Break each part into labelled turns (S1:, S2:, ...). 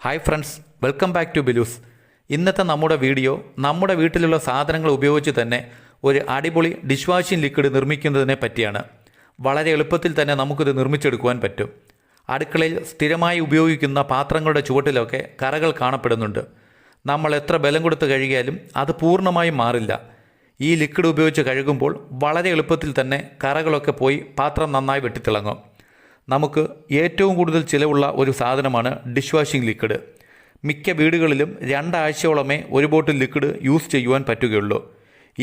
S1: Hi friends, welcome back to Biloos. ഇന്നത്തെ നമ്മുടെ video നമ്മുടെ വീട്ടിലുള്ള സാധനങ്ങൾ ഉപയോഗിച്ച് തന്നെ ഒരു അടിപൊളി ഡിഷ് വാഷിംഗ് ലിക്വിഡ് നിർമ്മിക്കുന്നതിനെ പറ്റിയാണ്. വളരെ എളുപ്പത്തിൽ തന്നെ നമുക്കിത് നിർമ്മിച്ചെടുക്കുവാൻ പറ്റും. അടുക്കളയിൽ സ്ഥിരമായി ഉപയോഗിക്കുന്ന പാത്രങ്ങളുടെ ചുവട്ടിലൊക്കെ കറകൾ കാണപ്പെടുന്നുണ്ട്. നമ്മൾ എത്ര ബലം കൊടുത്ത് കഴുകിയാലും അത് പൂർണ്ണമായും മാറില്ല. ഈ ലിക്വിഡ് ഉപയോഗിച്ച് കഴുകുമ്പോൾ വളരെ എളുപ്പത്തിൽ തന്നെ കറകളൊക്കെ പോയി പാത്രം നന്നായി വെട്ടിത്തിളങ്ങും. നമുക്ക് ഏറ്റവും കൂടുതൽ ചിലവുള്ള ഒരു സാധനമാണ് ഡിഷ് വാഷിംഗ് ലിക്വിഡ്. മിക്ക വീടുകളിലും 2 ആഴ്ചയോളമേ ഒരു ബോട്ടിൽ ലിക്വിഡ് യൂസ് ചെയ്യുവാൻ പറ്റുകയുള്ളൂ.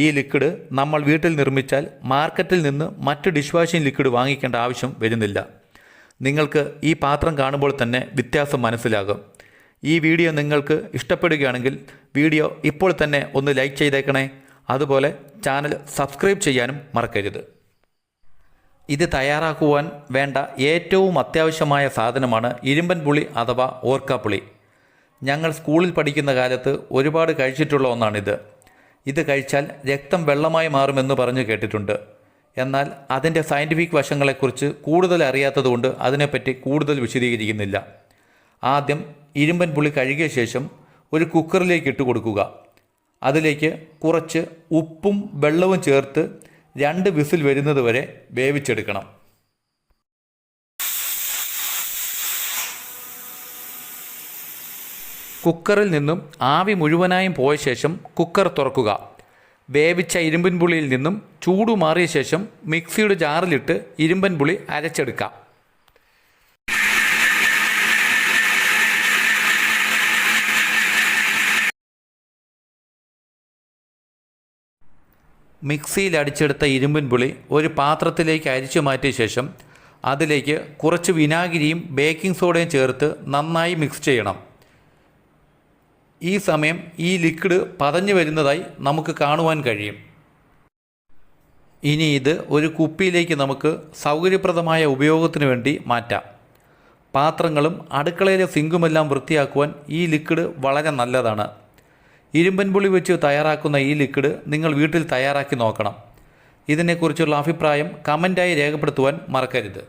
S1: ഈ ലിക്വിഡ് നമ്മൾ വീട്ടിൽ നിർമ്മിച്ചാൽ മാർക്കറ്റിൽ നിന്ന് മറ്റ് ഡിഷ് വാഷിംഗ് ലിക്വിഡ് വാങ്ങിക്കേണ്ട ആവശ്യം വരുന്നില്ല. നിങ്ങൾക്ക് ഈ പാത്രം കാണുമ്പോൾ തന്നെ വ്യത്യാസം മനസ്സിലാകും. ഈ വീഡിയോ നിങ്ങൾക്ക് ഇഷ്ടപ്പെടുകയാണെങ്കിൽ വീഡിയോ ഇപ്പോൾ തന്നെ ഒന്ന് ലൈക്ക് ചെയ്തേക്കണേ. അതുപോലെ ചാനൽ സബ്സ്ക്രൈബ് ചെയ്യാനും മറക്കരുത്. ഇത് തയ്യാറാക്കുവാൻ വേണ്ട ഏറ്റവും അത്യാവശ്യമായ സാധനമാണ് ഇരുമ്പൻ പുളി അഥവാ ഓർക്കാപ്പുളി. ഞങ്ങൾ സ്കൂളിൽ പഠിക്കുന്ന കാലത്ത് ഒരുപാട് കഴിച്ചിട്ടുള്ള ഒന്നാണിത്. ഇത് കഴിച്ചാൽ രക്തം വെള്ളമായി മാറുമെന്ന് പറഞ്ഞു കേട്ടിട്ടുണ്ട്. എന്നാൽ അതിൻ്റെ സയൻറ്റിഫിക് വശങ്ങളെക്കുറിച്ച് കൂടുതൽ അറിയാത്തതുകൊണ്ട് അതിനെപ്പറ്റി കൂടുതൽ വിശദീകരിക്കുന്നില്ല. ആദ്യം ഇരുമ്പൻ പുളി കഴുകിയ ശേഷം ഒരു കുക്കറിലേക്ക് ഇട്ട് കൊടുക്കുക. അതിലേക്ക് കുറച്ച് ഉപ്പും വെള്ളവും ചേർത്ത് 2 വിസിൽ വരുന്നത് വരെ വേവിച്ചെടുക്കണം. കുക്കറിൽ നിന്നും ആവി മുഴുവനായും പോയ ശേഷം കുക്കർ തുറക്കുക. വേവിച്ച ഇരുമ്പൻ പുളിയിൽ നിന്നും ചൂട് മാറിയ ശേഷം മിക്സിയുടെ ജാറിലിട്ട് ഇരുമ്പൻ പുളി അരച്ചെടുക്കാം. മിക്സിയിൽ അടിച്ചെടുത്ത ഇരുമ്പൻ പുളി ഒരു പാത്രത്തിലേക്ക് അരിച്ചു മാറ്റിയ ശേഷം അതിലേക്ക് കുറച്ച് വിനാഗിരിയും ബേക്കിംഗ് സോഡയും ചേർത്ത് നന്നായി മിക്സ് ചെയ്യണം. ഈ സമയം ഈ ലിക്വിഡ് പതഞ്ഞു വരുന്നതായി നമുക്ക് കാണുവാൻ കഴിയും. ഇനി ഇത് ഒരു കുപ്പിയിലേക്ക് നമുക്ക് സൗകര്യപ്രദമായ ഉപയോഗത്തിന് വേണ്ടി മാറ്റാം. പാത്രങ്ങളും അടുക്കളയിലെ സിങ്കുമെല്ലാം വൃത്തിയാക്കുവാൻ ഈ ലിക്വിഡ് വളരെ നല്ലതാണ്. ഇരുമ്പൻ പുളി വെച്ച് തയ്യാറാക്കുന്ന ഈ ലിക്വിഡ് നിങ്ങൾ വീട്ടിൽ തയ്യാറാക്കി നോക്കണം. ഇതിനെക്കുറിച്ചുള്ള അഭിപ്രായം കമൻറ്റായി രേഖപ്പെടുത്തുവാൻ മറക്കരുത്.